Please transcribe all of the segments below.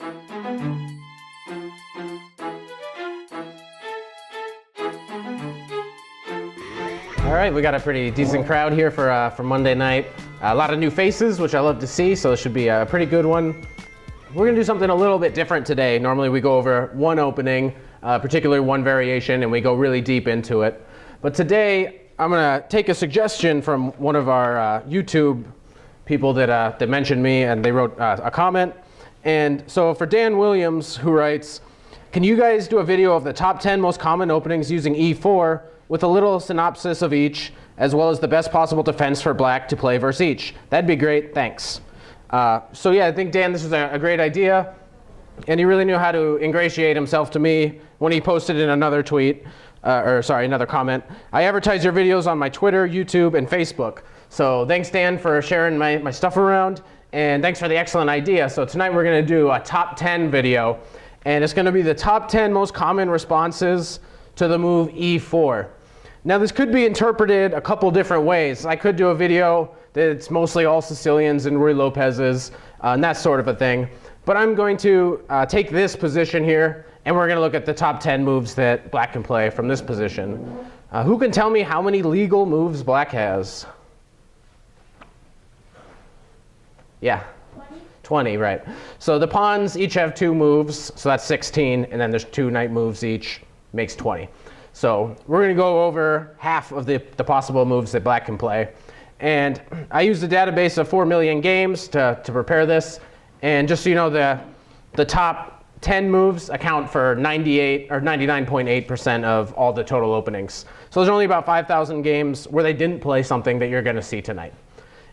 All right, we got a pretty decent crowd here for Monday night. A lot of new faces, which I love to see, so it should be a pretty good one. We're gonna do something a little bit different today. Normally we go over one opening, particularly one variation, and we go really deep into it. But today, I'm gonna take a suggestion from one of our YouTube people that mentioned me, and they wrote a comment. And so for Dan Williams, who writes, can you guys do a video of the top 10 most common openings using E4 with a little synopsis of each, as well as the best possible defense for black to play versus each? That'd be great, thanks. So yeah, I think Dan, this was a great idea, and he really knew how to ingratiate himself to me when he posted in another tweet, another comment. I advertise your videos on my Twitter, YouTube, and Facebook. So thanks, Dan, for sharing my stuff around, and thanks for the excellent idea. So tonight we're gonna do a top 10 video, and it's gonna be the top 10 most common responses to the move E4. Now this could be interpreted a couple different ways. I could do a video that's mostly all Sicilians and Ruy Lopez's, and that sort of a thing. But I'm going to take this position here, and we're gonna look at the top 10 moves that black can play from this position. Who can tell me how many legal moves black has? Yeah, 20, right. So the pawns each have 2 moves, so that's 16, and then there's 2 knight moves each, makes 20. So we're gonna go over half of the possible moves that black can play. And I used a database of 4 million games to prepare this. And just so you know, the top 10 moves account for 98 or 99.8% of all the total openings. So there's only about 5,000 games where they didn't play something that you're gonna see tonight.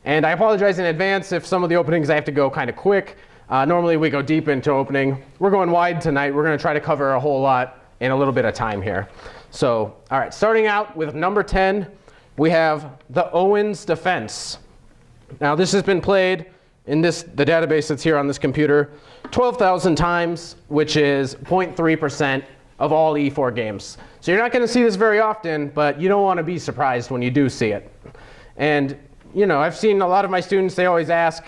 And I apologize in advance if some of the openings I have to go kind of quick. Normally we go deep into opening. We're going wide tonight. We're gonna try to cover a whole lot in a little bit of time here. So, all right, starting out with number 10, we have the Owen's defense. Now this has been played in the database that's here on this computer 12,000 times, which is 0.3% of all E4 games. So you're not gonna see this very often, but you don't wanna be surprised when you do see it. And you know, I've seen a lot of my students, they always ask,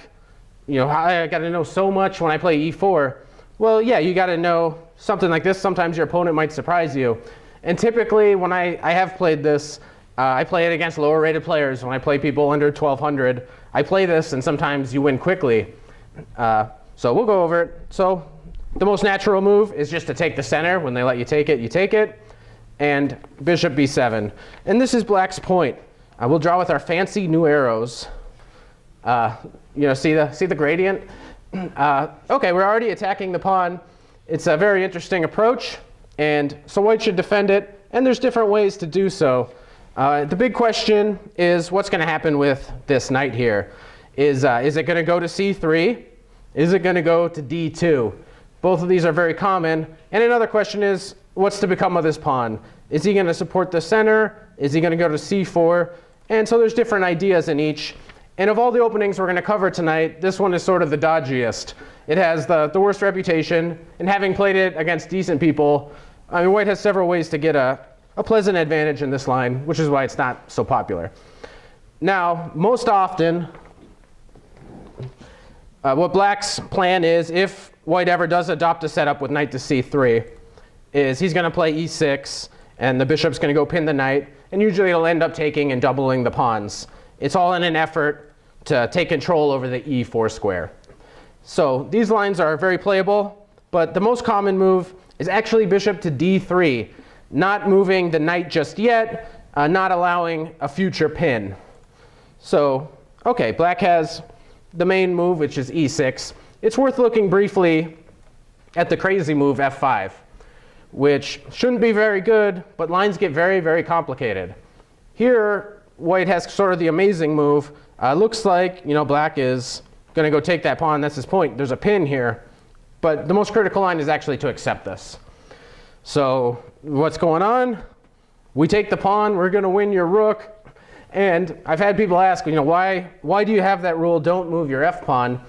you know, I gotta know so much when I play E4. Well, yeah, you gotta know something like this. Sometimes your opponent might surprise you. And typically when I have played this, I play it against lower rated players. When I play people under 1200, I play this and sometimes you win quickly. So we'll go over it. So the most natural move is just to take the center. When they let you take it, you take it. And bishop b7. And this is black's point. We'll draw with our fancy new arrows. You know, see the gradient? Okay, we're already attacking the pawn. It's a very interesting approach. And so white should defend it, and there's different ways to do so. The big question is what's going to happen with this knight here. Is it going to go to c3? Is it going to go to d2? Both of these are very common. And another question is, what's to become of this pawn? Is he going to support the center? Is he going to go to c4? And so there's different ideas in each. And of all the openings we're going to cover tonight, this one is sort of the dodgiest. It has the worst reputation, and having played it against decent people, I mean, white has several ways to get a pleasant advantage in this line, which is why it's not so popular. Now, most often, what black's plan is, if white ever does adopt a setup with knight to c3, is he's going to play e6, and the bishop's going to go pin the knight, and usually it'll end up taking and doubling the pawns. It's all in an effort to take control over the e4 square. So these lines are very playable, but the most common move is actually bishop to d3, not moving the knight just yet, not allowing a future pin. So, okay, black has the main move, which is e6. It's worth looking briefly at the crazy move f5, which shouldn't be very good, but lines get very, very complicated. Here, white has sort of the amazing move. Looks like, you know, black is going to go take that pawn. That's his point. There's a pin here. But the most critical line is actually to accept this. So what's going on? We take the pawn. We're going to win your rook. And I've had people ask, you know, why do you have that rule, don't move your f-pawn?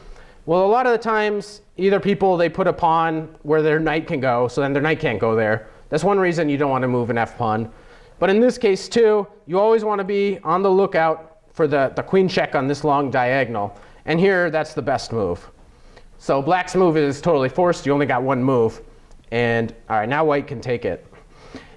Well, a lot of the times, either people, they put a pawn where their knight can go, so then their knight can't go there. That's one reason you don't want to move an f-pawn. But in this case, too, you always want to be on the lookout for the queen check on this long diagonal. And here, that's the best move. So black's move is totally forced. You only got one move. And all right, now white can take it.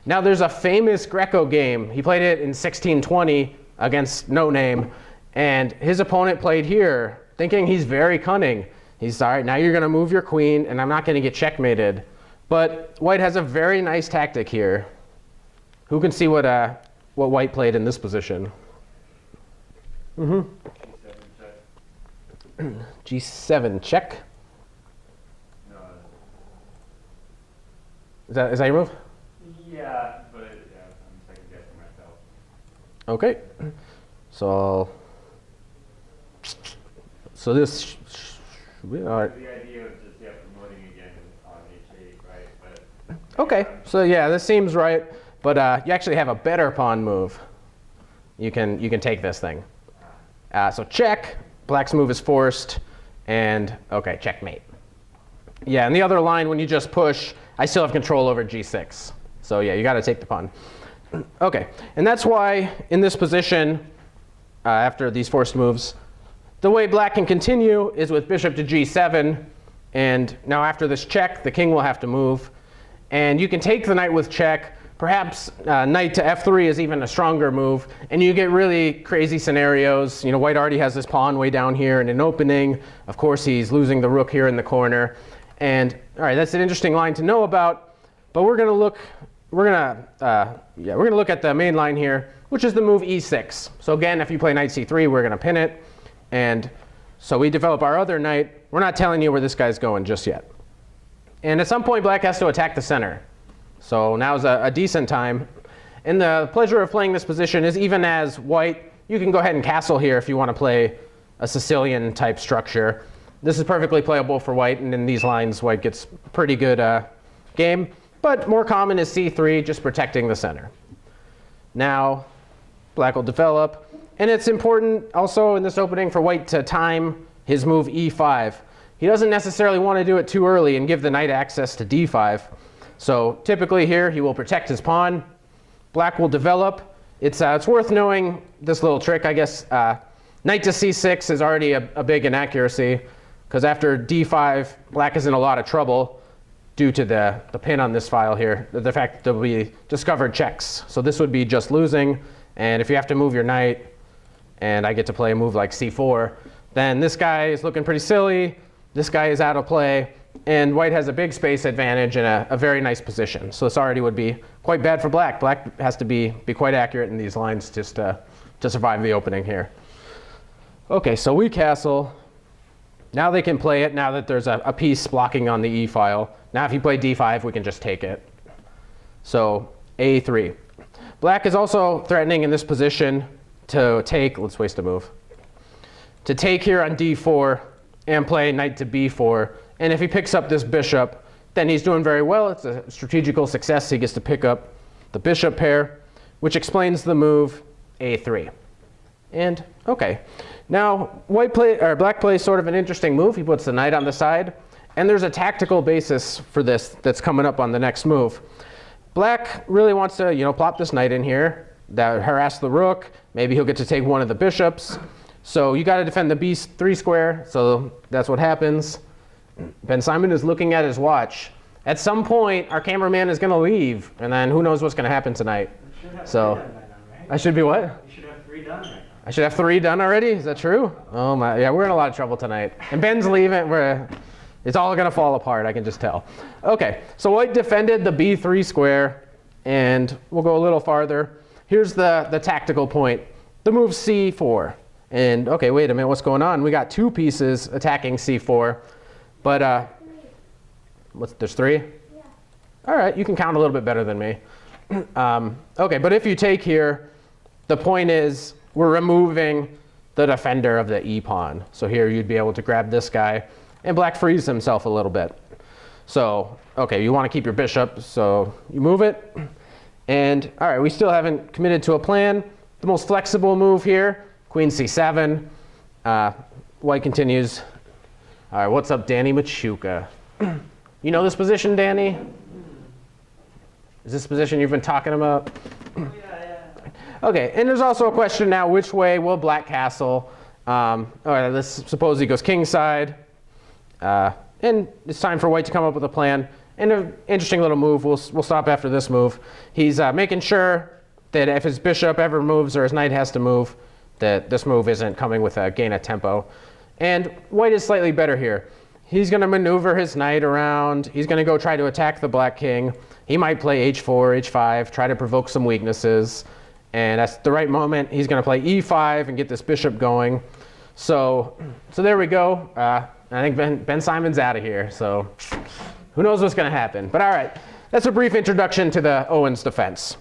Now there's a famous Greco game. He played it in 1620 against No Name. And his opponent played here, thinking he's very cunning. He's, all right, now you're going to move your queen, and I'm not going to get checkmated. But white has a very nice tactic here. Who can see what white played in this position? G7 check. No. Is that your move? Yeah, but yeah, I'm second guessing myself. Okay. So this. All right. The idea of just promoting again on H8, right? But Okay. So yeah, this seems right. But you actually have a better pawn move. You can take this thing. So check. Black's move is forced. And okay, checkmate. Yeah, and the other line, when you just push, I still have control over G6. So yeah, you got to take the pawn. Okay, and that's why in this position, after these forced moves, the way black can continue is with bishop to G7. And now after this check, the king will have to move. And you can take the knight with check. Perhaps knight to F3 is even a stronger move. And you get really crazy scenarios. You know, white already has this pawn way down here in an opening. Of course, he's losing the rook here in the corner. And all right, that's an interesting line to know about. But we're going to look at the main line here, which is the move E6. So again, if you play knight C3, we're going to pin it. And so we develop our other knight. We're not telling you where this guy's going just yet. And at some point, black has to attack the center. So now's a decent time. And the pleasure of playing this position is even as white, you can go ahead and castle here if you want to play a Sicilian type structure. This is perfectly playable for white, and in these lines, white gets pretty good game. But more common is C3, just protecting the center. Now, black will develop. And it's important also in this opening for white to time his move E5. He doesn't necessarily want to do it too early and give the knight access to D5. So typically here, he will protect his pawn. Black will develop. It's worth knowing this little trick, I guess. Knight to C6 is already a big inaccuracy, because after D5, black is in a lot of trouble due to the pin on this file here, the fact that there will be discovered checks. So this would be just losing. And if you have to move your knight, and I get to play a move like C4, then this guy is looking pretty silly. This guy is out of play. And white has a big space advantage and a very nice position. So this already would be quite bad for black. Black has to be quite accurate in these lines just to survive the opening here. OK, so we castle. Now they can play it now that there's a piece blocking on the E file. Now if you play D5, we can just take it. So A3. Black is also threatening in this position to take, let's waste a move, to take here on D4 and play knight to B4. And if he picks up this bishop, then he's doing very well. It's a strategical success. He gets to pick up the bishop pair, which explains the move A3. And OK, now black plays sort of an interesting move. He puts the knight on the side. And there's a tactical basis for this that's coming up on the next move. Black really wants to, plop this knight in here, that harass the rook. Maybe he'll get to take one of the bishops. So you got to defend the B3 square. So that's what happens. Ben Simon is looking at his watch. At some point, our cameraman is going to leave, and then who knows what's going to happen tonight. So I should be what? You should have 3 done right now. I should have 3 done already? Is that true? Oh my, yeah, we're in a lot of trouble tonight. And Ben's leaving. It's all going to fall apart, I can just tell. OK, so white defended the B3 square, and we'll go a little farther. Here's the tactical point. The move C4. And OK, wait a minute, what's going on? We got 2 pieces attacking C4. But there's 3? Yeah. All right, you can count a little bit better than me. OK, but if you take here, the point is we're removing the defender of the E pawn. So here you'd be able to grab this guy. And black frees himself a little bit. So OK, you want to keep your bishop, so you move it. And all right, we still haven't committed to a plan. The most flexible move here, queen C7. White continues. All right, what's up, Danny Machuca? You know this position, Danny? Is this position you've been talking about? Yeah. OK, and there's also a question now, which way will black castle? All right, let's suppose he goes kingside. And it's time for white to come up with a plan. And an interesting little move, we'll stop after this move. He's making sure that if his bishop ever moves or his knight has to move, that this move isn't coming with a gain of tempo. And white is slightly better here. He's going to maneuver his knight around. He's going to go try to attack the black king. He might play h4, h5, try to provoke some weaknesses. And at the right moment, he's going to play e5 and get this bishop going. So there we go. I think Ben Simon's out of here. So who knows what's going to happen. But all right, that's a brief introduction to the Owen's defense.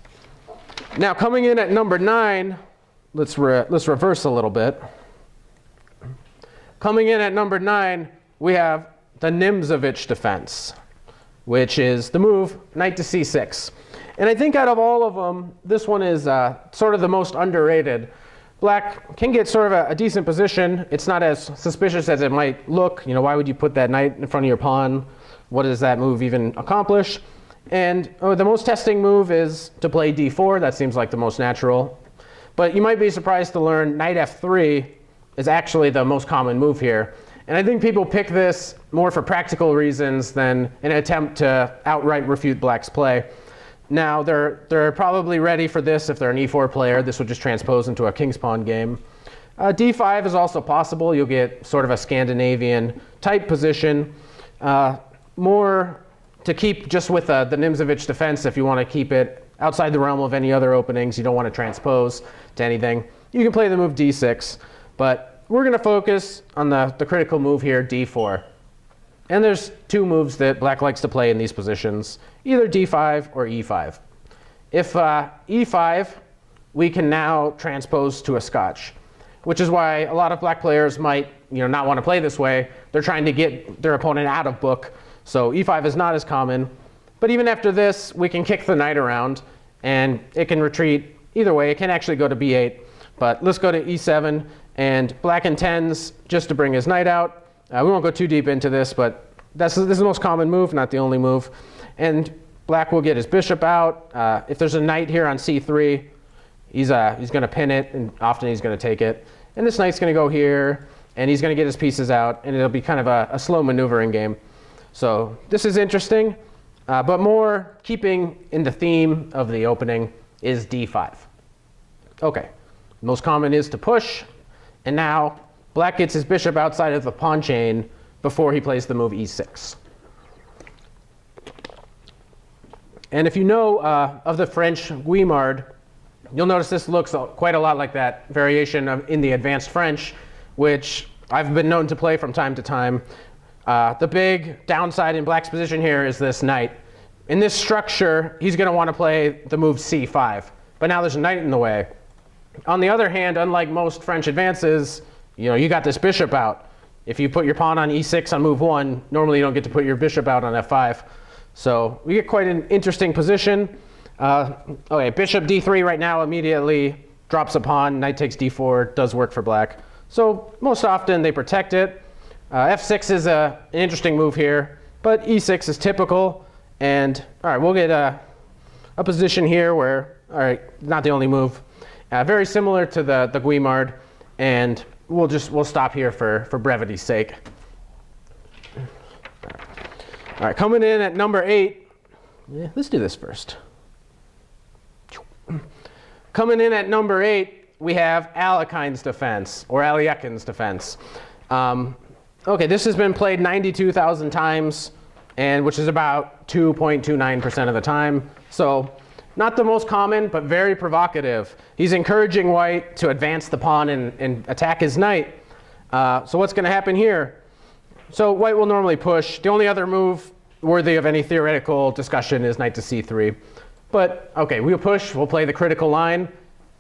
Now coming in at number 9, let's reverse a little bit. Coming in at number 9, we have the Nimzowitsch defense, which is the move knight to c6. And I think out of all of them, this one is sort of the most underrated. Black can get sort of a decent position. It's not as suspicious as it might look. You know, why would you put that knight in front of your pawn? What does that move even accomplish? And the most testing move is to play d4. That seems like the most natural. But you might be surprised to learn knight f3 is actually the most common move here. And I think people pick this more for practical reasons than an attempt to outright refute black's play. Now, they're probably ready for this if they're an e4 player. This would just transpose into a king's pawn game. d5 is also possible. You'll get sort of a Scandinavian type position. More to keep just with the Nimzowitsch defense if you want to keep it outside the realm of any other openings. You don't want to transpose to anything. You can play the move d6. But we're going to focus on the critical move here, d4. And there's two moves that black likes to play in these positions, either d5 or e5. If e5, we can now transpose to a scotch, which is why a lot of black players might not want to play this way. They're trying to get their opponent out of book, so e5 is not as common. But even after this, we can kick the knight around, and it can retreat either way. It can actually go to b8, but let's go to e7, and black intends just to bring his knight out. We won't go too deep into this, but this is the most common move, not the only move. And black will get his bishop out. If there's a knight here on c3, he's going to pin it, and often he's going to take it. And this knight's going to go here, and he's going to get his pieces out, and it'll be kind of a slow maneuvering game. So this is interesting, but more keeping in the theme of the opening is d5. OK, most common is to push, and now black gets his bishop outside of the pawn chain before he plays the move e6. And if you know of the French Guimard, you'll notice this looks quite a lot like that variation in the advanced French, which I've been known to play from time to time. The big downside in black's position here is this knight. In this structure, he's going to want to play the move c5. But now there's a knight in the way. On the other hand, unlike most French advances, you got this bishop out. If you put your pawn on e6 on move 1, normally you don't get to put your bishop out on f5. So we get quite an interesting position. OK, bishop d3 right now immediately drops a pawn. Knight takes d4 does work for black. So most often they protect it. f6 is an interesting move here, but e6 is typical. And all right, we'll get a position here where, all right, not the only move. Very similar to the Guimard, and we'll stop here for brevity's sake. All right, coming in at number 8. Yeah, let's do this first. Coming in at number 8, we have Alekhine's defense, or Alekhine's defense. OK, this has been played 92,000 times, and which is about 2.29% of the time. So not the most common, but very provocative. He's encouraging white to advance the pawn and attack his knight. So what's going to happen here? So white will normally push. The only other move worthy of any theoretical discussion is knight to c3. But OK, we'll push. We'll play the critical line.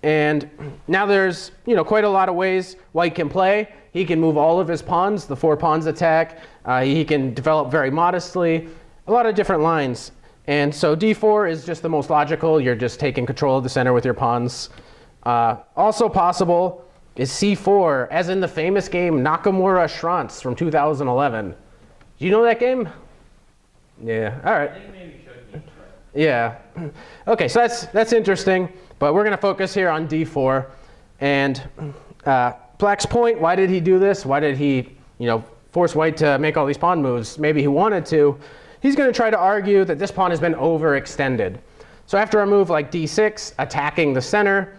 And now there's quite a lot of ways white can play. He can move all of his pawns, the 4 pawns attack. He can develop very modestly. A lot of different lines. And so d4 is just the most logical. You're just taking control of the center with your pawns. Also possible is c4, as in the famous game Nakamura-Schranz from 2011. Do you know that game? Yeah, all right. I think maybe should be. Yeah. OK, so that's interesting. But we're going to focus here on d4. And black's point, why did he do this? Why did he force white to make all these pawn moves. Maybe he wanted to. He's going to try to argue that this pawn has been overextended. So after a move like d6, attacking the center,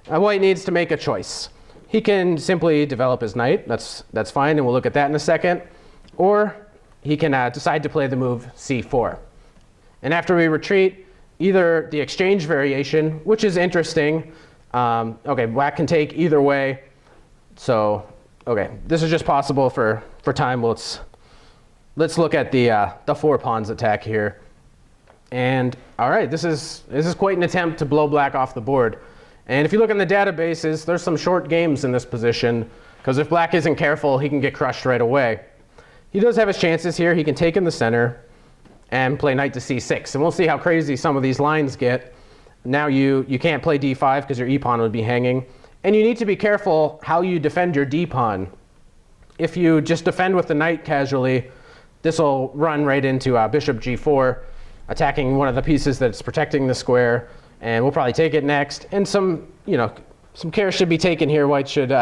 white needs to make a choice. He can simply develop his knight. That's fine, and we'll look at that in a second. Or he can decide to play the move c4. And after we retreat, either the exchange variation, which is interesting. OK, black can take either way. So OK, this is just possible for time. Let's look at the 4 pawns attack here. And all right, this is quite an attempt to blow black off the board. And if you look in the databases, there's some short games in this position, because if black isn't careful, he can get crushed right away. He does have his chances here. He can take in the center and play knight to c6. And we'll see how crazy some of these lines get. Now you can't play d5 because your e-pawn would be hanging. And you need to be careful how you defend your d-pawn. If you just defend with the knight casually, this will run right into bishop g4, attacking one of the pieces that's protecting the square. And we'll probably take it next. And some care should be taken here. White should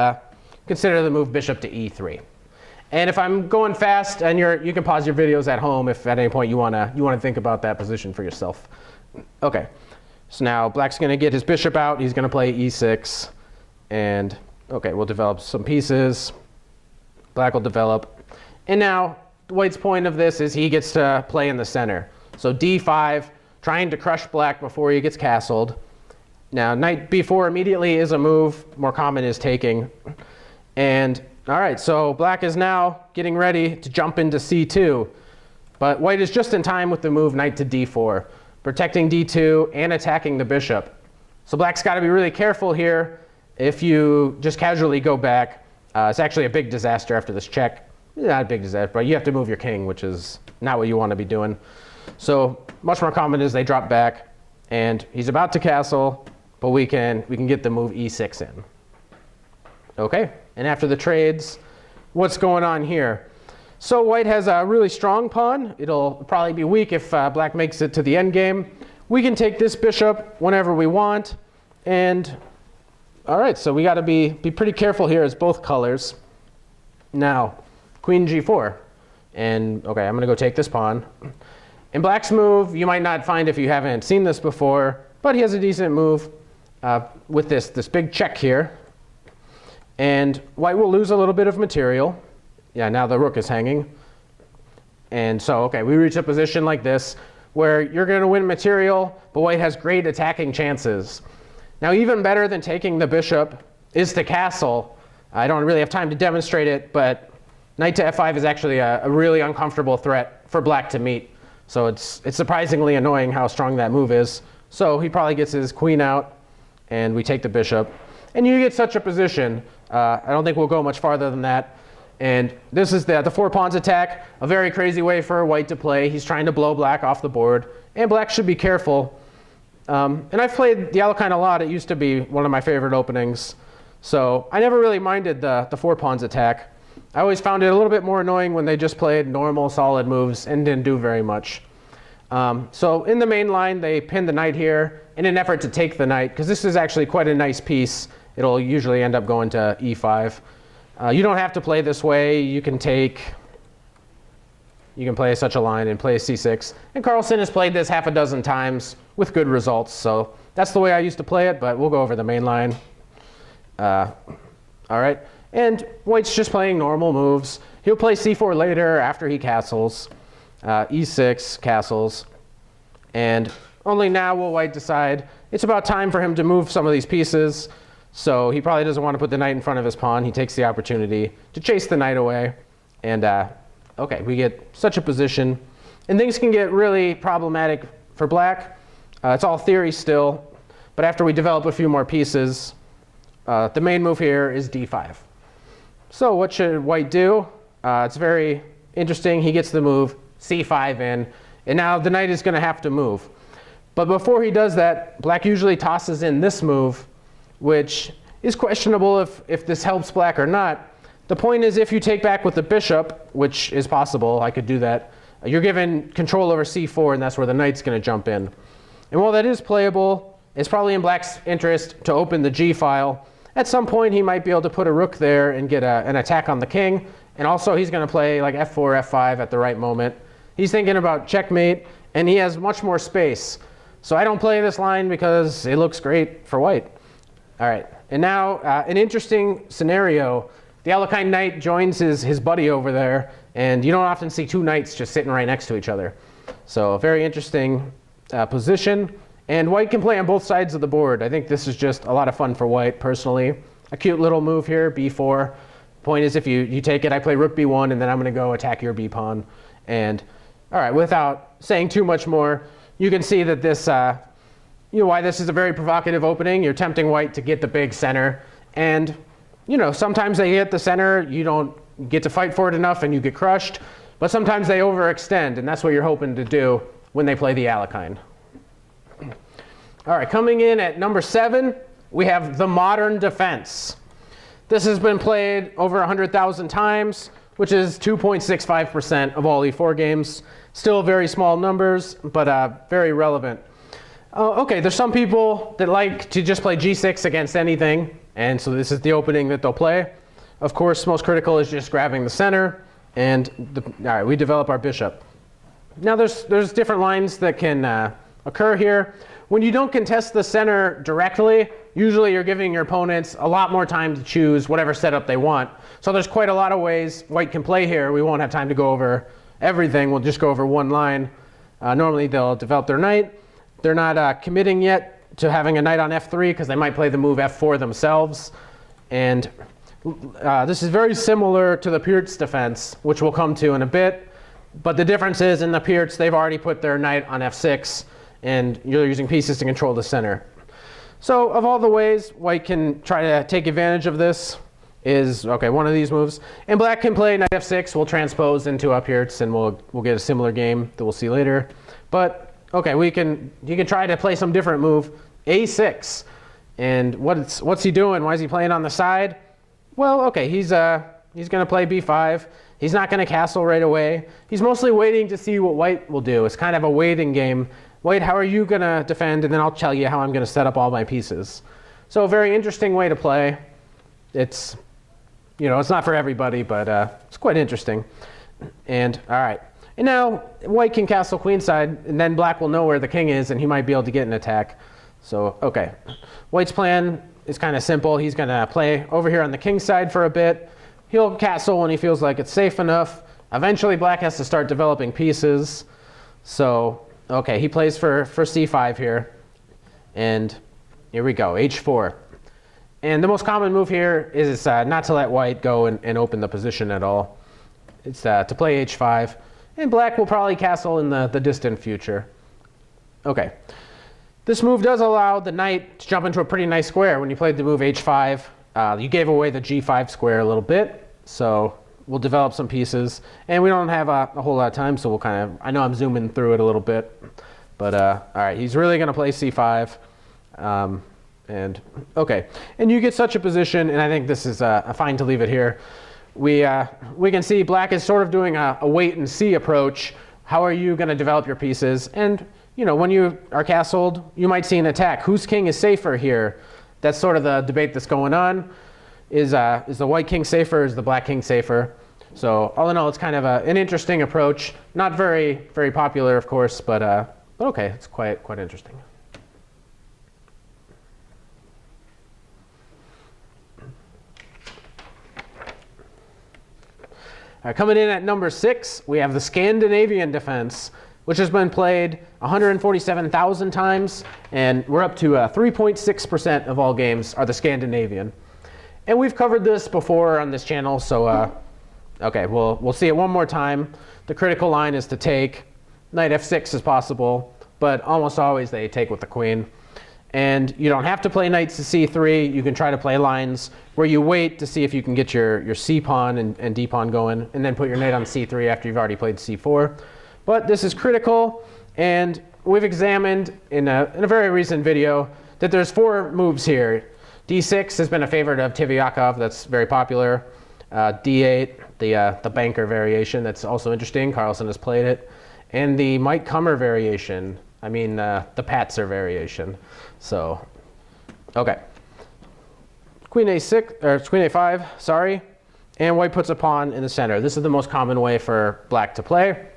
consider the move bishop to e3. And if I'm going fast, and you can pause your videos at home if at any point you wanna think about that position for yourself. OK, so now black's going to get his bishop out. He's going to play e6. And OK, we'll develop some pieces. Black will develop. And now white's point of this is he gets to play in the center. So d5, trying to crush black before he gets castled. Now knight b4 immediately is a move. More common is taking. And all right, so black is now getting ready to jump into c2. But white is just in time with the move knight to d4, protecting d2 and attacking the bishop. So black's got to be really careful here. If you just casually go back, it's actually a big disaster after this check. Not a big disaster, but you have to move your king, which is not what you want to be doing. So much more common is they drop back, and he's about to castle, but we can get the move e6 in. OK, and after the trades, what's going on here? So white has a really strong pawn. It'll probably be weak if black makes it to the endgame. We can take this bishop whenever we want. And all right, so we got to be pretty careful here as both colors. Now, queen g4. And OK, I'm going to go take this pawn. And black's move, you might not find if you haven't seen this before, but he has a decent move with this big check here. And white will lose a little bit of material. Yeah, now the rook is hanging. And so, OK, we reach a position like this where you're going to win material, but white has great attacking chances. Now, even better than taking the bishop is to castle. I don't really have time to demonstrate it, but knight to f5 is actually a really uncomfortable threat for black to meet. So it's surprisingly annoying how strong that move is. So he probably gets his queen out, and we take the bishop. And you get such a position. I don't think we'll go much farther than that. And this is the 4 pawns attack, a very crazy way for white to play. He's trying to blow black off the board. And black should be careful. And I've played the Alekhine a lot. It used to be one of my favorite openings. So I never really minded the 4 pawns attack. I always found it a little bit more annoying when they just played normal, solid moves and didn't do very much. So in the main line, they pin the knight here in an effort to take the knight, because this is actually quite a nice piece. It'll usually end up going to e5. You don't have to play this way. You can play such a line and play c6. And Carlsen has played this half a dozen times with good results. So that's the way I used to play it, but we'll go over the main line. All right. And white's just playing normal moves. He'll play c4 later after he castles. E6, castles. And only now will white decide it's about time for him to move some of these pieces. So he probably doesn't want to put the knight in front of his pawn. He takes the opportunity to chase the knight away. And OK, we get such a position. And things can get really problematic for black. It's all theory still. But after we develop a few more pieces, the main move here is d5. So what should white do? It's very interesting. He gets the move c5 in. And now the knight is going to have to move. But before he does that, black usually tosses in this move, which is questionable if this helps black or not. The point is, if you take back with the bishop, which is possible, I could do that, you're given control over c4, and that's where the knight's going to jump in. And while that is playable, it's probably in black's interest to open the g file, at some point he might be able to put a rook there and get an attack on the king. And also he's going to play like f4, f5 at the right moment. He's thinking about checkmate, and he has much more space. So I don't play this line because it looks great for white. All right, and now an interesting scenario. The Alekhine knight joins his buddy over there, and you don't often see two knights just sitting right next to each other. So a very interesting position. And white can play on both sides of the board. I think this is just a lot of fun for white, personally. A cute little move here, b4. Point is, if you take it, I play rook b1, and then I'm going to go attack your b pawn. And all right, without saying too much more, you can see that this, why this is a very provocative opening. You're tempting white to get the big center. And sometimes they hit the center, you don't get to fight for it enough, and you get crushed. But sometimes they overextend, and that's what you're hoping to do when they play the Alekhine. All right, coming in at number 7, we have the modern defense. This has been played over 100,000 times, which is 2.65% of all E4 games. Still very small numbers, but very relevant. Okay, there's some people that like to just play g6 against anything, and so this is the opening that they'll play. Of course, most critical is just grabbing the center, and all right, we develop our bishop. Now there's different lines that can occur here. When you don't contest the center directly, usually you're giving your opponents a lot more time to choose whatever setup they want. So there's quite a lot of ways white can play here. We won't have time to go over everything. We'll just go over one line. Normally they'll develop their knight. They're not committing yet to having a knight on f3 because they might play the move f4 themselves. And this is very similar to the Pirc defense, which we'll come to in a bit. But the difference is in the Pirc, they've already put their knight on f6. And you're using pieces to control the center. So of all the ways white can try to take advantage of this is, okay, one of these moves. And black can play knight f6. We'll transpose into up here, and we'll get a similar game that we'll see later. But okay, you can try to play some different move, a6. And what's he doing? Why is he playing on the side? Well, okay, he's going to play b5. He's not going to castle right away. He's mostly waiting to see what white will do. It's kind of a waiting game. White, how are you going to defend? And then I'll tell you how I'm going to set up all my pieces. So a very interesting way to play. It's, it's not for everybody, but it's quite interesting. And all right. And now white can castle queenside, and then black will know where the king is, and he might be able to get an attack. So, okay. White's plan is kind of simple. He's going to play over here on the king side for a bit. He'll castle when he feels like it's safe enough. Eventually, black has to start developing pieces. So, okay, he plays for c5 here. And here we go, h4. And the most common move here is not to let white go and open the position at all. It's to play h5. And black will probably castle in the distant future. Okay. This move does allow the knight to jump into a pretty nice square. When you played the move h5, you gave away the g5 square a little bit. So we'll develop some pieces. And we don't have a whole lot of time, so we'll kind of, I know I'm zooming through it a little bit. But all right, he's really going to play c5. And okay, and you get such a position, and I think this is fine to leave it here. We can see black is sort of doing a wait and see approach. How are you going to develop your pieces? And when you are castled, you might see an attack. Whose king is safer here? That's sort of the debate that's going on. Is the white king safer? Is the black king safer? So all in all, it's kind of an interesting approach. Not very, very popular, of course, but okay, it's quite interesting. Coming in at number 6, we have the Scandinavian defense, which has been played 147,000 times, and we're up to 3.6% of all games are the Scandinavian. And we've covered this before on this channel, so okay, we'll see it one more time. The critical line is to take. Knight f6 is possible, but almost always they take with the queen. And you don't have to play knights to c3. You can try to play lines where you wait to see if you can get your c pawn and d pawn going, and then put your knight on c3 after you've already played c4. But this is critical, and we've examined in a very recent video that there's 4 moves here. d6 has been a favorite of Tivyakov. That's very popular. d8, the banker variation. That's also interesting. Carlsen has played it. And the Mike Kummer variation. I mean, the Patzer variation. So, okay. queen a6, or queen a5, sorry, and white puts a pawn in the center. This is the most common way for black to play.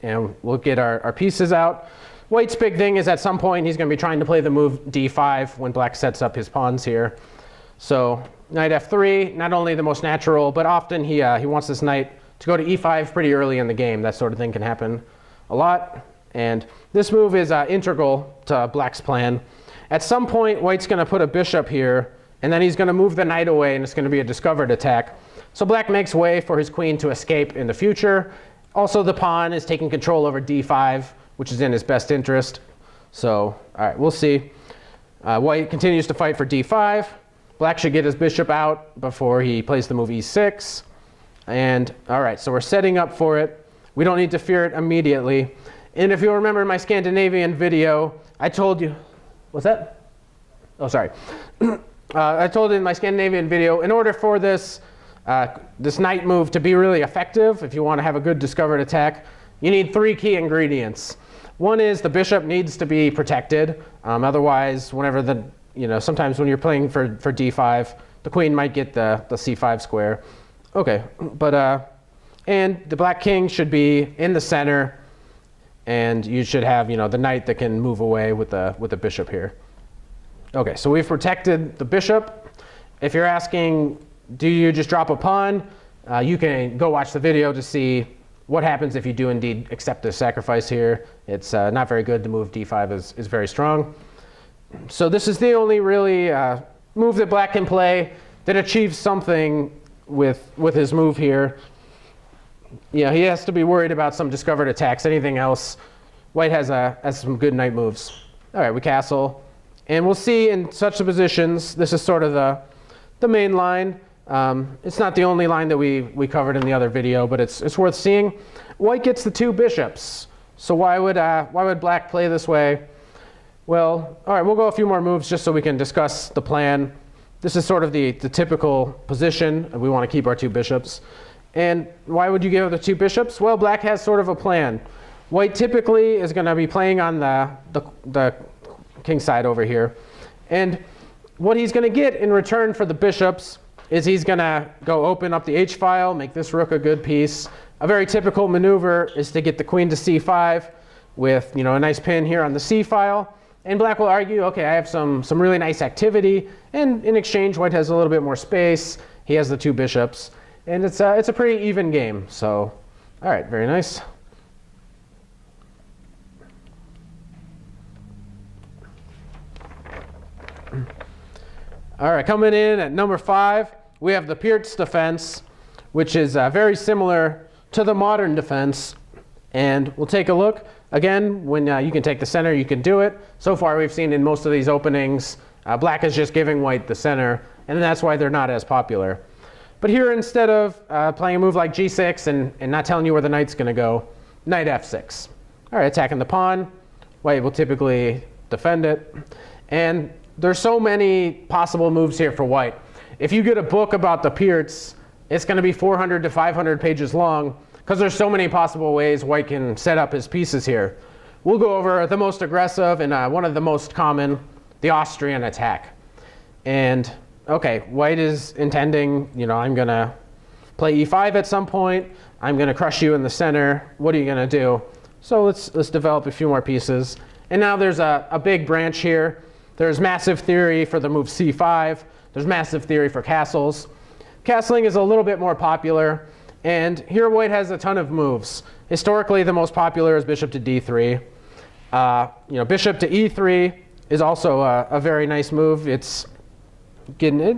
And we'll get our pieces out. White's big thing is at some point he's going to be trying to play the move d5 when black sets up his pawns here. So knight f3, not only the most natural, but often he wants this knight to go to e5 pretty early in the game. That sort of thing can happen a lot. And this move is integral to black's plan. At some point, white's going to put a bishop here, and then he's going to move the knight away, and it's going to be a discovered attack. So black makes way for his queen to escape in the future. Also, the pawn is taking control over d5, which is in his best interest. So, all right, we'll see. White continues to fight for d5. Black should get his bishop out before he plays the move e6. And all right, so we're setting up for it. We don't need to fear it immediately. And if you remember in my Scandinavian video, I told you, what's that? Oh, sorry. I told in my Scandinavian video, in order for this knight move to be really effective, if you want to have a good discovered attack, you need 3 key ingredients. One is the bishop needs to be protected. Otherwise, whenever sometimes when you're playing for d5, the queen might get the c5 square. Okay, but and the black king should be in the center, and you should have the knight that can move away with the bishop here. Okay, so we've protected the bishop. If you're asking, do you just drop a pawn? You can go watch the video to see what happens if you do indeed accept the sacrifice here. It's not very good. The move d5 is very strong. So this is the only really move that black can play that achieves something with his move here. He has to be worried about some discovered attacks. Anything else, white has some good knight moves. All right, we castle. And we'll see in such positions, this is sort of the main line. It's not the only line that we covered in the other video, but it's worth seeing. White gets the 2 bishops. So why would black play this way? Well, all right, we'll go a few more moves just so we can discuss the plan. This is sort of the typical position. We want to keep our 2 bishops. And why would you give the 2 bishops? Well, black has sort of a plan. White typically is going to be playing on the king side over here. And what he's going to get in return for the bishops is he's going to go open up the h-file, make this rook a good piece. A very typical maneuver is to get the queen to c5 with a nice pin here on the c-file. And black will argue, okay, I have some really nice activity. And in exchange, white has a little bit more space. He has the 2 bishops. And it's a pretty even game. So, all right, very nice. All right, coming in at number 5, we have the Pirc defense, which is very similar to the modern defense. And we'll take a look. Again, when you can take the center, you can do it. So far, we've seen in most of these openings, black is just giving white the center, and that's why they're not as popular. But here, instead of playing a move like g6 and not telling you where the knight's going to go, knight f6. All right, attacking the pawn. White will typically defend it. And there's so many possible moves here for white. If you get a book about the Pircs, it's going to be 400 to 500 pages long because there's so many possible ways white can set up his pieces here. We'll go over the most aggressive and one of the most common, the Austrian attack. And okay, white is intending, I'm going to play e5 at some point. I'm going to crush you in the center. What are you going to do? So let's develop a few more pieces. And now there's a big branch here. There's massive theory for the move c5. There's massive theory for castles. Castling is a little bit more popular. And here white has a ton of moves. Historically, the most popular is bishop to d3. Bishop to e3 is also a very nice move. It's preventing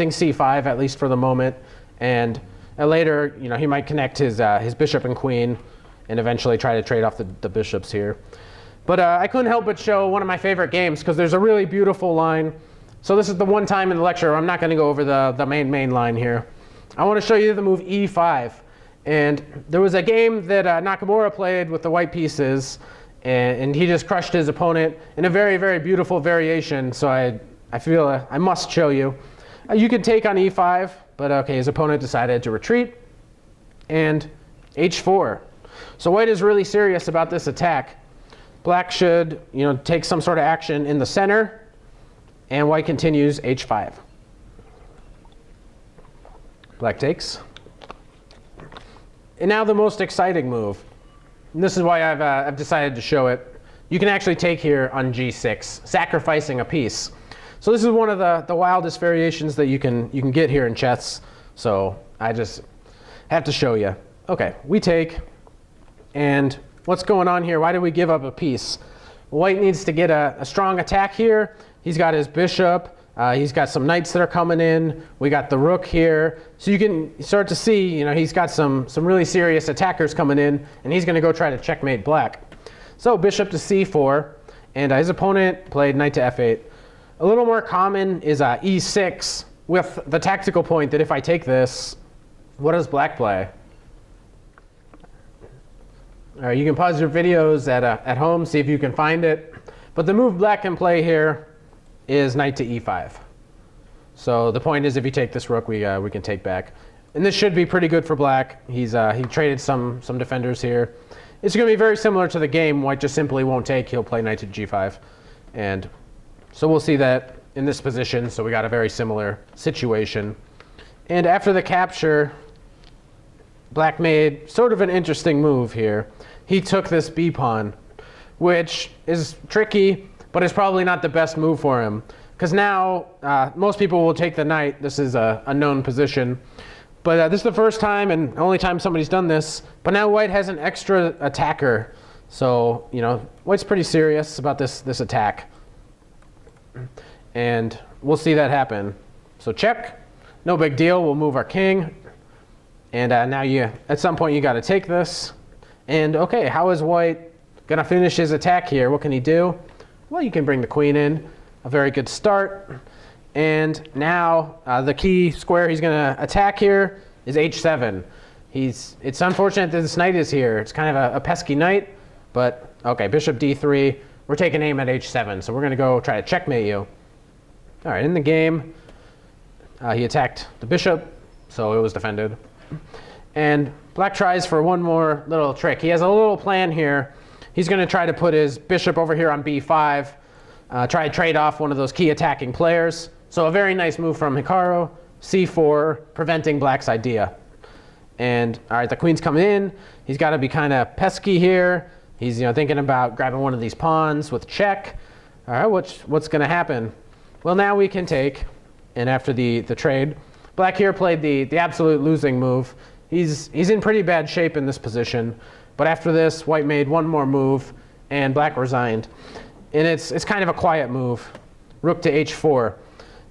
c5 at least for the moment. And later, he might connect his bishop and queen and eventually try to trade off the bishops here. But I couldn't help but show one of my favorite games because there's a really beautiful line. So this is the one time in the lecture where I'm not going to go over the main line here. I want to show you the move e5. And there was a game that Nakamura played with the white pieces, and he just crushed his opponent in a very, very beautiful variation. So I feel I must show you. You could take on e5, but okay, his opponent decided to retreat. And h4. So white is really serious about this attack. Black should take some sort of action in the center, and white continues h5. Black takes. And now the most exciting move. And this is why I've decided to show it. You can actually take here on g6, sacrificing a piece. So this is one of the wildest variations that you can get here in chess. So I just have to show you. Okay, we take, and what's going on here? Why did we give up a piece? White needs to get a strong attack here. He's got his bishop. He's got some knights that are coming in. We got the rook here. So you can start to see, he's got some really serious attackers coming in, and he's going to go try to checkmate black. So bishop to c4, and his opponent played knight to f8. A little more common is e6 with the tactical point that if I take this, what does black play? All right, you can pause your videos at home, see if you can find it. But the move black can play here is knight to e5. So the point is, if you take this rook, we can take back. And this should be pretty good for black. He traded some defenders here. It's going to be very similar to the game. White just simply won't take. He'll play knight to g5. And so we'll see that in this position. So we got a very similar situation. And after the capture, black made sort of an interesting move here. He took this b pawn, which is tricky, but it's probably not the best move for him. Because now most people will take the knight. This is a known position. But this is the first time and only time somebody's done this. But now white has an extra attacker. So, white's pretty serious about this attack. And we'll see that happen. So check. No big deal. We'll move our king. And now at some point, you got to take this. And OK, how is white going to finish his attack here? What can he do? Well, you can bring the queen in. A very good start. And now the key square he's going to attack here is h7. It's unfortunate that this knight is here. It's kind of a pesky knight. But OK, bishop d3. We're taking aim at h7. So we're going to go try to checkmate you. All right, in the game, he attacked the bishop. So it was defended. And black tries for one more little trick. He has a little plan here. He's going to try to put his bishop over here on b5. Try to trade off one of those key attacking players. So a very nice move from Hikaru. c4, preventing black's idea. And all right, the queen's coming in. He's got to be kind of pesky here. He's thinking about grabbing one of these pawns with check. All right, what's going to happen? Well, now we can take. And after the trade, black here played the absolute losing move. He's in pretty bad shape in this position. But after this, white made one more move, and black resigned. And it's kind of a quiet move. Rook to h4.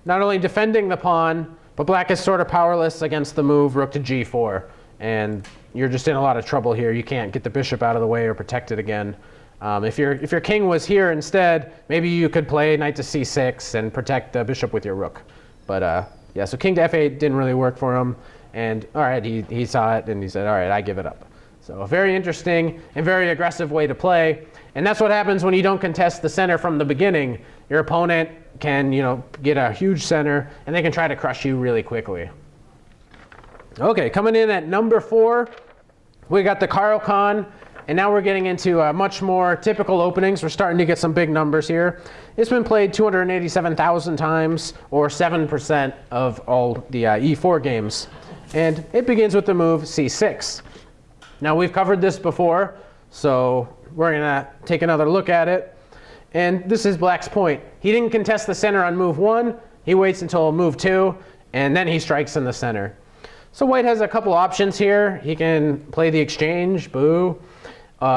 Not only defending the pawn, but black is sort of powerless against the move rook to g4. And you're just in a lot of trouble here. You can't get the bishop out of the way or protect it again. If your king was here instead, maybe you could play knight to c6 and protect the bishop with your rook. But yeah, so king to f8 didn't really work for him. And all right, he saw it and he said, all right, I give it up. So a very interesting and very aggressive way to play. And that's what happens when you don't contest the center from the beginning. Your opponent can, get a huge center, and they can try to crush you really quickly. OK, coming in at number 4, we got the Caro-Kann. And now we're getting into much more typical openings. We're starting to get some big numbers here. It's been played 287,000 times, or 7% of all the E4 games. And it begins with the move c6. Now, we've covered this before, so we're going to take another look at it. And this is black's point. He didn't contest the center on move 1. He waits until move 2, and then he strikes in the center. So white has a couple options here. He can play the exchange, boo.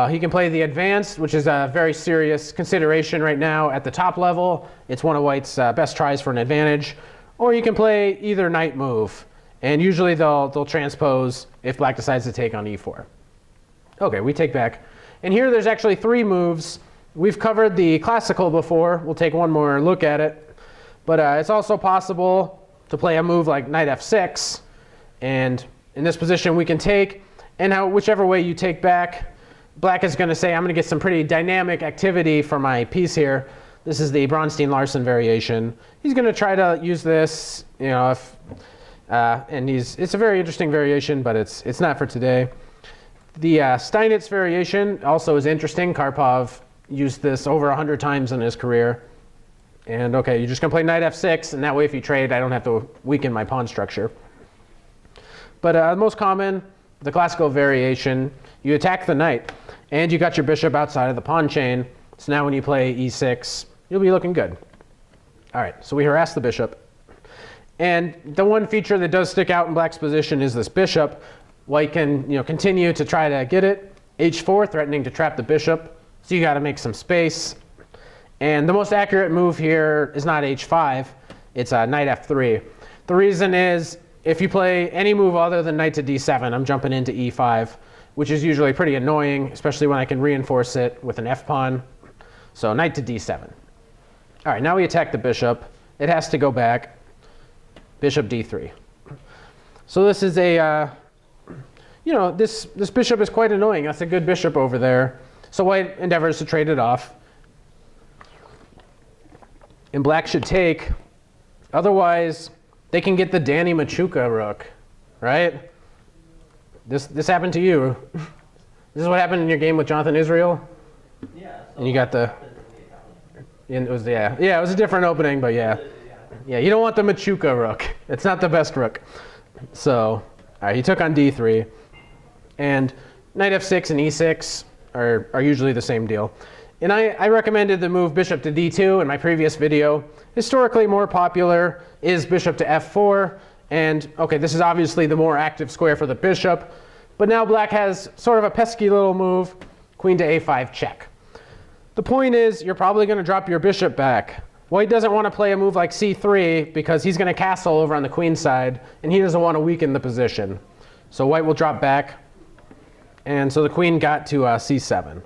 He can play the advance, which is a very serious consideration right now at the top level. It's one of white's best tries for an advantage. Or you can play either knight move. And usually they'll transpose if black decides to take on e4. OK, we take back. And here there's actually 3 moves. We've covered the classical before. We'll take one more look at it. But it's also possible to play a move like knight f6. And in this position, we can take. And whichever way you take back, black is going to say, I'm going to get some pretty dynamic activity for my piece here. This is the Bronstein-Larsen variation. He's going to try to use this, and it's a very interesting variation, but it's not for today. The Steinitz variation also is interesting. Karpov used this over 100 times in his career. And OK, you're just going to play knight f6, and that way if you trade, I don't have to weaken my pawn structure. But the most common, the classical variation, you attack the knight, and you got your bishop outside of the pawn chain. So now when you play e6, you'll be looking good. All right, so we harass the bishop. And the one feature that does stick out in black's position is this bishop. White can continue to try to get it. h4, threatening to trap the bishop. So you got to make some space. And the most accurate move here is not h5. It's knight f3. The reason is if you play any move other than knight to d7, I'm jumping into e5, which is usually pretty annoying, especially when I can reinforce it with an f-pawn. So knight to d7. All right, now we attack the bishop. It has to go back. Bishop d3. So this is a, this bishop is quite annoying. That's a good bishop over there. So white endeavors to trade it off. And black should take. Otherwise, they can get the Danny Machuca rook, right? This happened to you. This is what happened in your game with Jonathan Israel? Yeah. So and you got the... And it was, yeah, it was a different opening, but yeah. Yeah, you don't want the Machuca rook. It's not the best rook. So, all right, he took on d3. And knight f6 and e6 are usually the same deal. And I recommended the move bishop to d2 in my previous video. Historically more popular is bishop to f4. And, okay, this is obviously the more active square for the bishop. But now black has sort of a pesky little move, queen to a5 check. The point is, you're probably going to drop your bishop back. White doesn't want to play a move like c3 because he's going to castle over on the queen side, and he doesn't want to weaken the position. So white will drop back. And so the queen got to c7.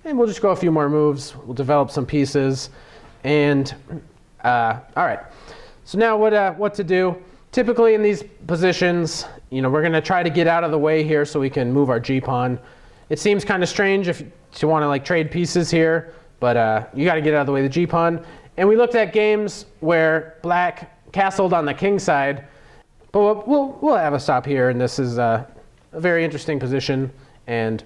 And we'll just go a few more moves. We'll develop some pieces. And all right. So now what to do? Typically in these positions, we're going to try to get out of the way here so we can move our g-pawn. It seems kind of strange if you want to trade pieces here, but you got to get out of the way of the g-pawn. And we looked at games where black castled on the king side, but we'll have a stop here, and this is a very interesting position, and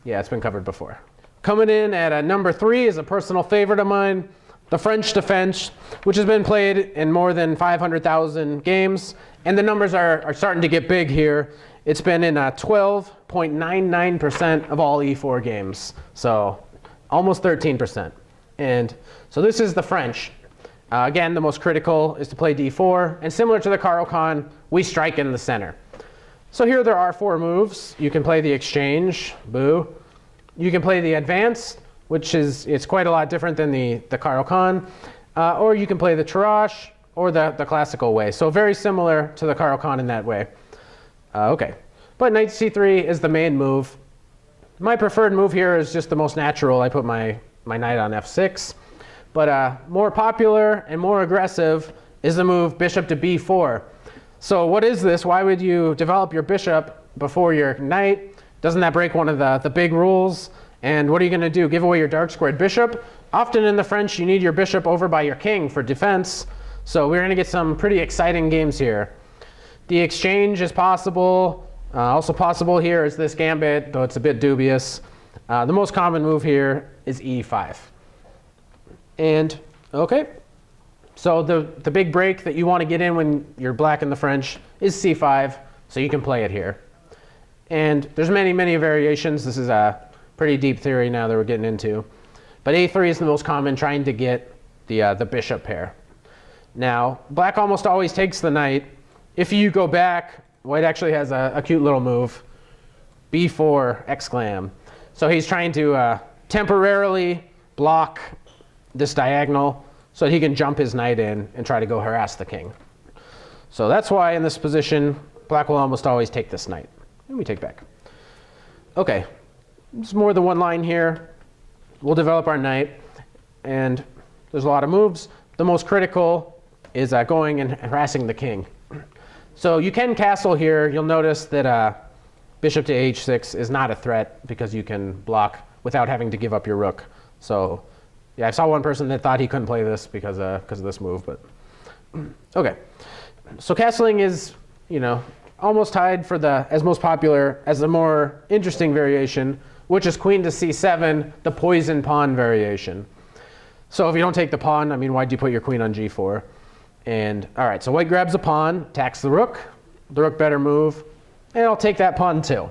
yeah, it's been covered before. Coming in at number 3 is a personal favorite of mine, the French defense, which has been played in more than 500,000 games, and the numbers are starting to get big here. It's been in 12.99% of all e4 games, so almost 13%. And so this is the French. Again, the most critical is to play d4, and similar to the Caro-Kann, we strike in the center. So here there are 4 moves. You can play the exchange, boo. You can play the advance, which it's quite a lot different than the Caro-Kann, or you can play the Tarrasch or the classical way. So very similar to the Caro-Kann in that way. Okay, but knight c3 is the main move. My preferred move here is just the most natural. I put my knight on f6. But more popular and more aggressive is the move bishop to b4. So what is this? Why would you develop your bishop before your knight? Doesn't that break one of the big rules? And what are you going to do? Give away your dark squared bishop? Often in the French, you need your bishop over by your king for defense. So we're going to get some pretty exciting games here. The exchange is possible. Also possible here is this gambit, though it's a bit dubious. The most common move here is e5. And okay, so the big break that you want to get in when you're black in the French is c5, so you can play it here. And there's many, many variations. This is a pretty deep theory now that we're getting into. But a3 is the most common, trying to get the bishop pair. Now, black almost always takes the knight. If you go back, white actually has a cute little move, b4 exclam. So he's trying to temporarily block this diagonal so that he can jump his knight in and try to go harass the king. So that's why in this position, black will almost always take this knight. And we take back. Okay, there's more than one line here. We'll develop our knight, and there's a lot of moves. The most critical is going and harassing the king. So you can castle here. You'll notice that bishop to h6 is not a threat because you can block without having to give up your rook. So yeah, I saw one person that thought he couldn't play this because of this move, but okay. So castling is, almost tied for as most popular as the more interesting variation, which is queen to c7, the poison pawn variation. So if you don't take the pawn, why'd you put your queen on g4? And all right, so white grabs a pawn, attacks the rook. the rook better move, and I'll take that pawn too.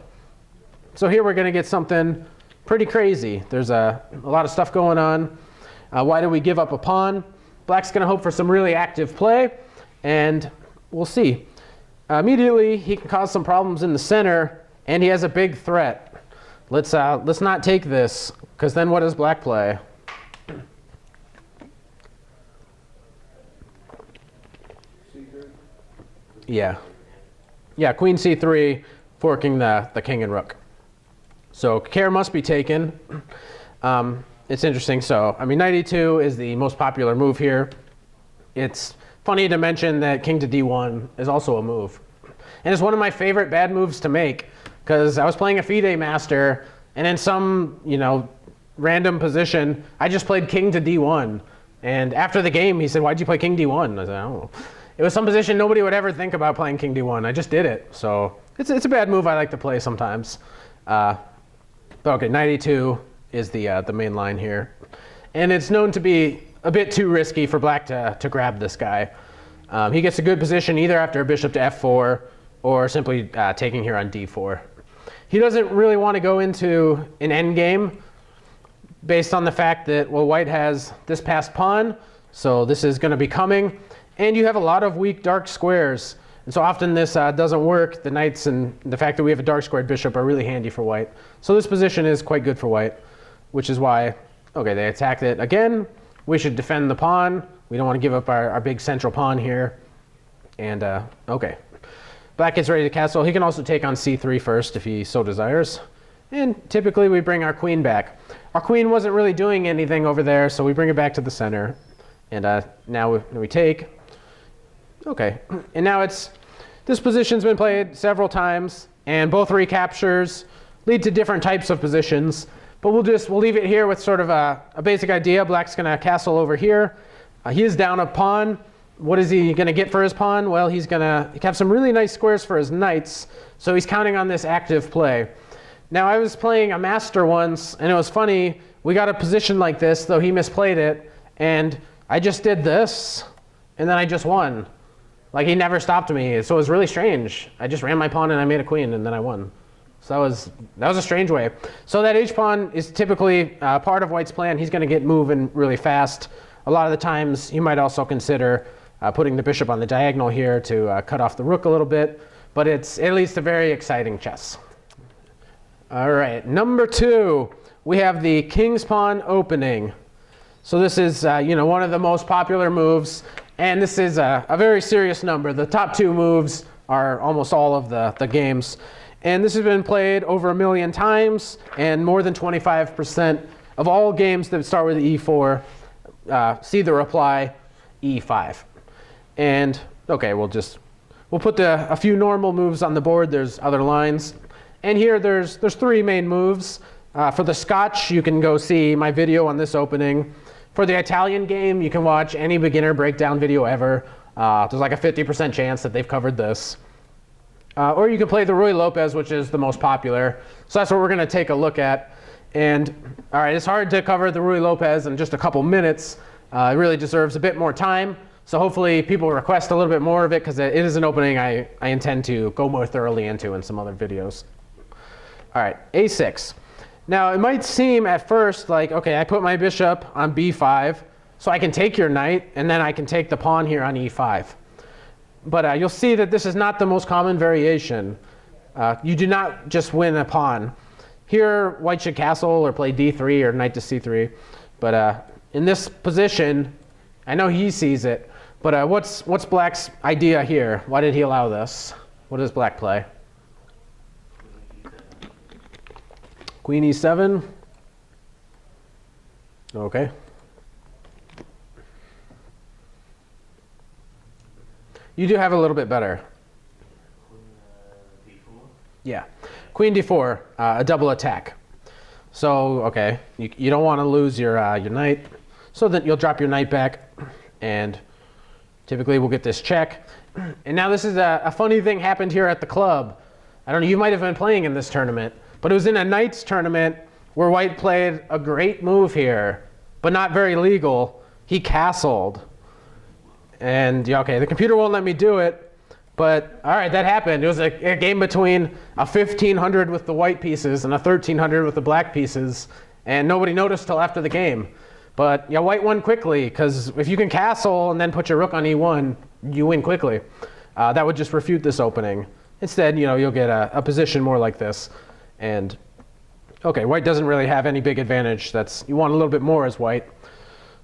So here we're going to get something pretty crazy. There's a lot of stuff going on. Why do we give up a pawn? Black's going to hope for some really active play, and we'll see. Immediately, he can cause some problems in the center, and he has a big threat. Let's not take this, because then what does Black play? Yeah, queen c3, forking the king and rook. So care must be taken. It's interesting. So, I mean, knight e2 is the most popular move here. It's funny to mention that king to d1 is also a move. And it's one of my favorite bad moves to make, because I was playing a FIDE master, and in some, random position, I just played king to d1. And after the game, he said, "Why'd you play king d1?" I said, "I don't know." It was some position nobody would ever think about playing king d1. I just did it. So it's a bad move I like to play sometimes. But okay, knight e2 is the main line here. And it's known to be a bit too risky for Black to grab this guy. He gets a good position either after a bishop to f4 or simply taking here on d4. He doesn't really want to go into an endgame based on the fact that, well, white has this passed pawn, so this is going to be coming. And you have a lot of weak dark squares. And so often this doesn't work. The knights and the fact that we have a dark squared bishop are really handy for white. So this position is quite good for white, which is why, okay, they attacked it again. We should defend the pawn. We don't want to give up our big central pawn here. And okay, Black gets ready to castle. He can also take on c3 first if he so desires. And typically we bring our queen back. Our queen wasn't really doing anything over there, so we bring it back to the center. And now we take. Okay, and now this position's been played several times, and both recaptures lead to different types of positions. But we'll leave it here with sort of a basic idea. Black's going to castle over here. He is down a pawn. What is he going to get for his pawn? Well, he's going to have some really nice squares for his knights, so he's counting on this active play. Now, I was playing a master once, and it was funny. We got a position like this, though he misplayed it, and I just did this, and then I just won. Like, he never stopped me, so it was really strange. I just ran my pawn and I made a queen, and then I won. So that was a strange way. So that h-pawn is typically part of white's plan. He's going to get moving really fast. A lot of the times, you might also consider putting the bishop on the diagonal here to cut off the rook a little bit. But it leads to very exciting chess. All right, number 2, we have the king's pawn opening. So this is one of the most popular moves. And this is a very serious number. The top 2 moves are almost all of the games. And this has been played over 1 million times, and more than 25% of all games that start with e4 see the reply e5. And okay, we'll put a few normal moves on the board. There's other lines. And here there's 3 main moves. For the Scotch, you can go see my video on this opening. For the Italian game, you can watch any beginner breakdown video ever. There's like a 50% chance that they've covered this. Or you can play the Ruy Lopez, which is the most popular. So that's what we're going to take a look at. And all right, it's hard to cover the Ruy Lopez in just a couple minutes. It really deserves a bit more time. So hopefully people request a little bit more of it, because it is an opening I intend to go more thoroughly into in some other videos. All right, a6. Now, it might seem at first like, okay, I put my bishop on b5, so I can take your knight, and then I can take the pawn here on e5. But you'll see that this is not the most common variation. You do not just win a pawn. Here, white should castle or play d3 or knight to c3. But in this position, I know he sees it. But what's Black's idea here? Why did he allow this? What does Black play? Queen e7. Okay. You do have a little bit better. D4? Yeah. Queen d4, a double attack. So, okay, you don't want to lose your knight. So then you'll drop your knight back, and typically we'll get this check. And now this is a funny thing happened here at the club. I don't know, you might have been playing in this tournament, but it was in a knights tournament where white played a great move here, but not very legal. He castled. And yeah, okay, the computer won't let me do it, But all right, that happened. It was a game between a 1500 with the white pieces and a 1300 with the black pieces, and nobody noticed till after the game. But yeah, white won quickly, because if you can castle and then put your rook on e1, you win quickly. That would just refute this opening. Instead, you'll get a position more like this. And okay, white doesn't really have any big advantage. You want a little bit more as white.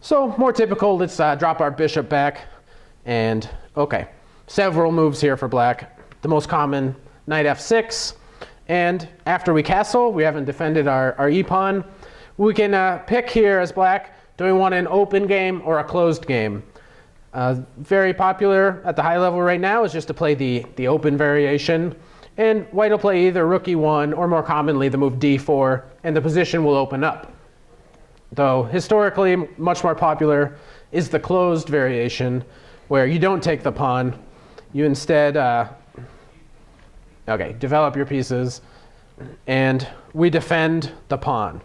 So more typical, let's drop our bishop back. And okay, several moves here for black. The most common, knight f6. And after we castle, we haven't defended our e-pawn. We can pick here as black, do we want an open game or a closed game? Very popular at the high level right now is just to play the open variation. And white will play either rook e1 or more commonly the move d4, and the position will open up. Though historically much more popular is the closed variation, where you don't take the pawn. You instead develop your pieces, and we defend the pawn.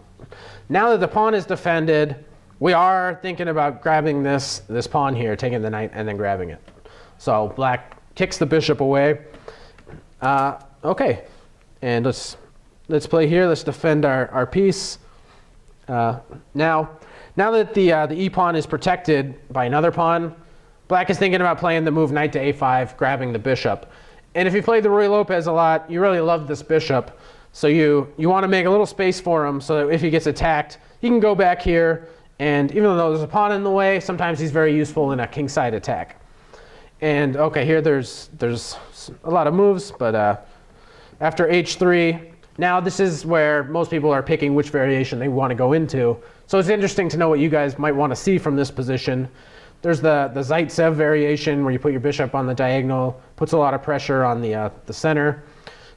Now that the pawn is defended, we are thinking about grabbing this pawn here, taking the knight and then grabbing it. So black kicks the bishop away. Okay, and let's play here. Let's defend our piece. Now that the e-pawn is protected by another pawn, black is thinking about playing the move knight to a5, grabbing the bishop. And if you played the Ruy Lopez a lot, you really love this bishop. So you want to make a little space for him so that if he gets attacked, he can go back here. And even though there's a pawn in the way, sometimes he's very useful in a kingside attack. And okay, here there's a lot of moves, but after h3, now this is where most people are picking which variation they want to go into. So it's interesting to know what you guys might want to see from this position. There's the Zaitsev variation where you put your bishop on the diagonal, puts a lot of pressure on the center.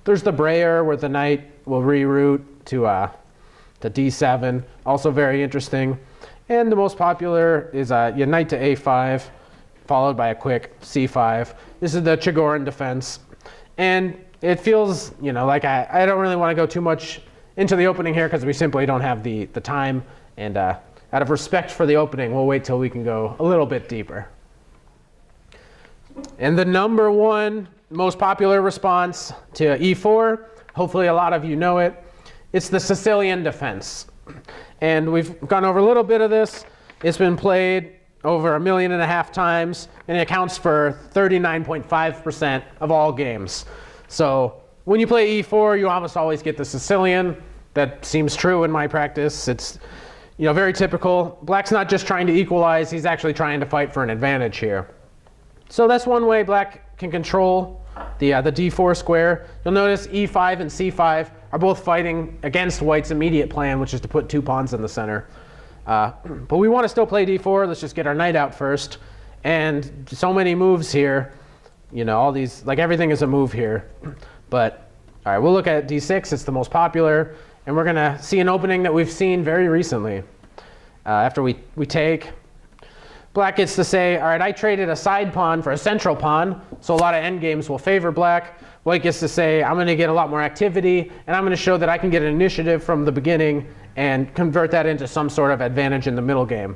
There's the Breyer where the knight will reroute to d7, also very interesting. And the most popular is your knight to a5, followed by a quick c5. This is the Chigorin defense. And it feels, like I don't really want to go too much into the opening here because we simply don't have the time. And out of respect for the opening, we'll wait till we can go a little bit deeper. And the number one most popular response to e4, hopefully a lot of you know it, it's the Sicilian defense. And we've gone over a little bit of this. It's been played over 1.5 million times, and it accounts for 39.5% of all games. So when you play e4, you almost always get the Sicilian. That seems true in my practice. It's very typical. Black's not just trying to equalize, he's actually trying to fight for an advantage here. So that's one way black can control the d4 square. You'll notice e5 and c5 are both fighting against white's immediate plan, which is to put 2 pawns in the center. But we want to still play d4. Let's just get our knight out first. And so many moves here. All these, like everything is a move here. But all right, we'll look at d6. It's the most popular. And we're going to see an opening that we've seen very recently. After we take, black gets to say, all right, I traded a side pawn for a central pawn. So a lot of endgames will favor black. White gets to say, I'm going to get a lot more activity, and I'm going to show that I can get an initiative from the beginning and convert that into some sort of advantage in the middle game.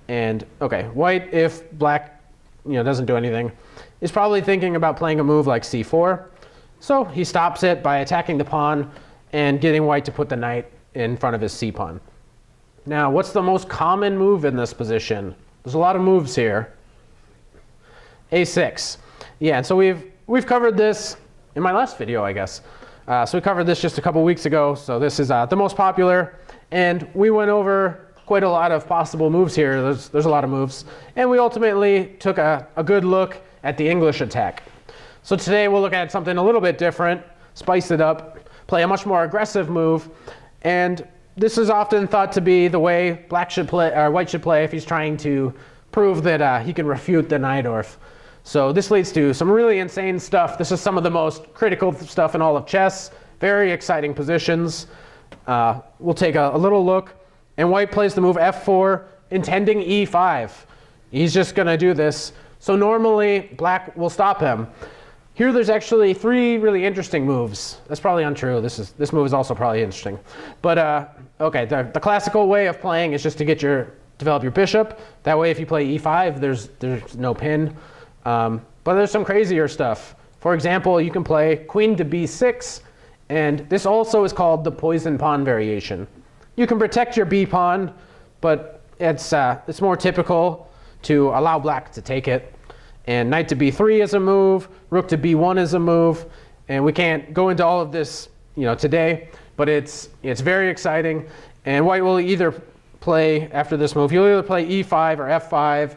And okay, white, if black doesn't do anything, is probably thinking about playing a move like c4. So he stops it by attacking the pawn and getting white to put the knight in front of his c-pawn. Now, what's the most common move in this position? There's a lot of moves here. a6. Yeah, and so we've covered this in my last video, I guess. So we covered this just a couple weeks ago. So this is the most popular. And we went over quite a lot of possible moves here. There's a lot of moves. And we ultimately took a good look at the English attack. So today we'll look at something a little bit different, spice it up, play a much more aggressive move. And this is often thought to be the way black should play, or white should play if he's trying to prove that he can refute the Najdorf. So this leads to some really insane stuff. This is some of the most critical stuff in all of chess. Very exciting positions. We'll take a little look. And white plays the move f4, intending e5. He's just going to do this. So normally, black will stop him. Here there's actually 3 really interesting moves. That's probably untrue. This move is also probably interesting. But okay, the classical way of playing is just to develop your bishop. That way if you play e5, there's no pin. But there's some crazier stuff. For example, you can play queen to b6, and this also is called the poison pawn variation. You can protect your b pawn, but it's more typical to allow black to take it. And knight to b3 is a move, rook to b1 is a move, and we can't go into all of this, today, but it's very exciting. And white will either play after this move, he'll either play e5 or f5,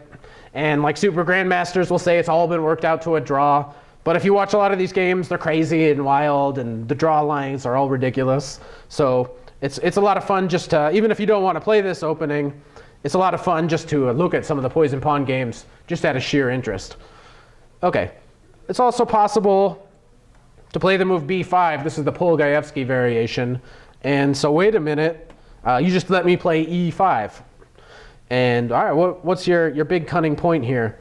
and like super grandmasters will say it's all been worked out to a draw. But if you watch a lot of these games, they're crazy and wild, and the draw lines are all ridiculous. So it's a lot of fun just to, even if you don't want to play this opening, it's a lot of fun just to look at some of the poison pawn games just out of sheer interest. Okay, it's also possible to play the move b5. This is the Polgaevsky variation. And so wait a minute, you just let me play e5. And all right, what's your big cunning point here?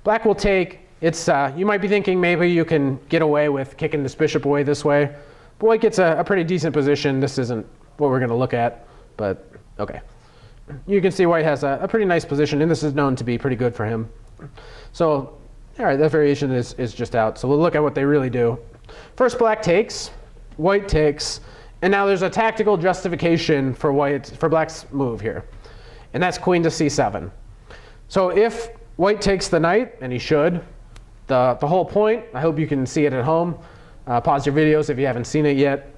Black will take. You might be thinking maybe you can get away with kicking this bishop away this way. But white gets a pretty decent position. This isn't what we're going to look at, but okay. You can see white has a pretty nice position, and this is known to be pretty good for him. So, all right, that variation is just out. So we'll look at what they really do. First, black takes, white takes, and now there's a tactical justification for black's move here, and that's queen to c7. So if white takes the knight, and he should, the whole point, I hope you can see it at home. Pause your videos if you haven't seen it yet.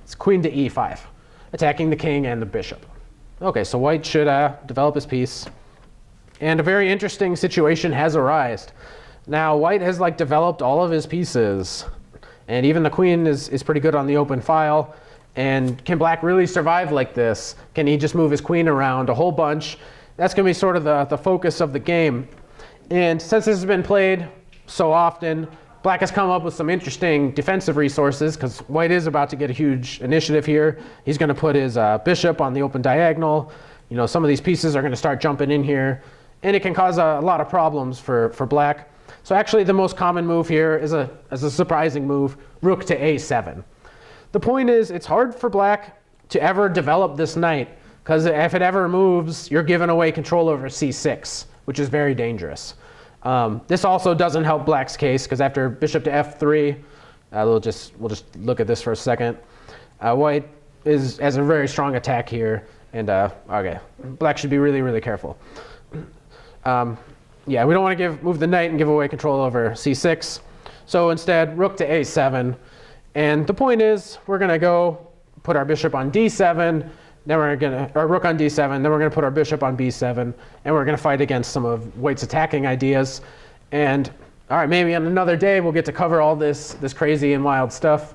It's queen to e5, attacking the king and the bishop. Okay, so white should develop his piece. And a very interesting situation has arisen. Now, white has developed all of his pieces. And even the queen is pretty good on the open file. And can black really survive like this? Can he just move his queen around a whole bunch? That's going to be sort of the focus of the game. And since this has been played so often, black has come up with some interesting defensive resources, because white is about to get a huge initiative here. He's going to put his bishop on the open diagonal. Some of these pieces are going to start jumping in here, and it can cause a lot of problems for black. So actually the most common move here is a surprising move, rook to a7. The point is, it's hard for black to ever develop this knight, because if it ever moves, you're giving away control over c6, which is very dangerous. This also doesn't help black's case, because after bishop to f3, we'll just look at this for a second. White has a very strong attack here, and okay, black should be really, really careful. Yeah, we don't want to move the knight and give away control over c6. So instead, rook to a7. And the point is, we're going to go put our bishop on d7, then we're going to, or rook on d7, then we're going to put our bishop on b7, and we're going to fight against some of white's attacking ideas. And all right, maybe on another day we'll get to cover all this crazy and wild stuff.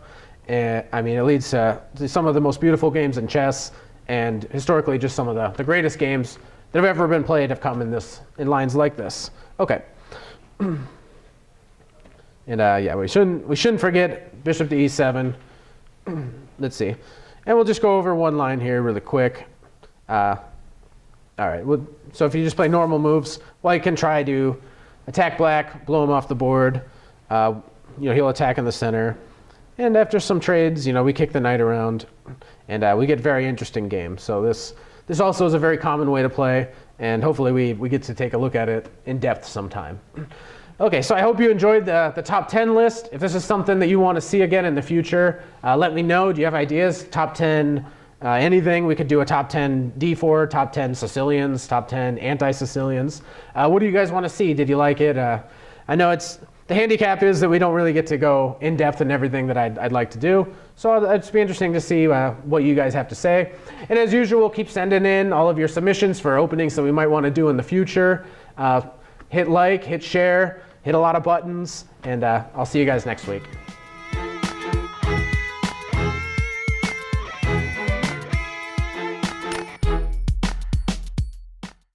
I mean, it leads to some of the most beautiful games in chess, and historically just some of the greatest games that have ever been played have come in lines like this. Okay. And yeah, we shouldn't forget bishop to e7. Let's see. And we'll just go over one line here really quick. All right. So if you just play normal moves, white can try to attack black, blow him off the board. He'll attack in the center. And after some trades, we kick the knight around, and we get very interesting games. So this also is a very common way to play, and hopefully we get to take a look at it in depth sometime. Okay, so I hope you enjoyed the top 10 list. If this is something that you want to see again in the future, let me know. Do you have ideas? Top 10 anything. We could do a top 10 D4, top 10 Sicilians, top 10 anti-Sicilians. What do you guys want to see? Did you like it? I know the handicap is that we don't really get to go in depth in everything that I'd like to do. So it'd just be interesting to see what you guys have to say. And as usual, keep sending in all of your submissions for openings that we might want to do in the future. Hit like, hit share, hit a lot of buttons, and I'll see you guys next week.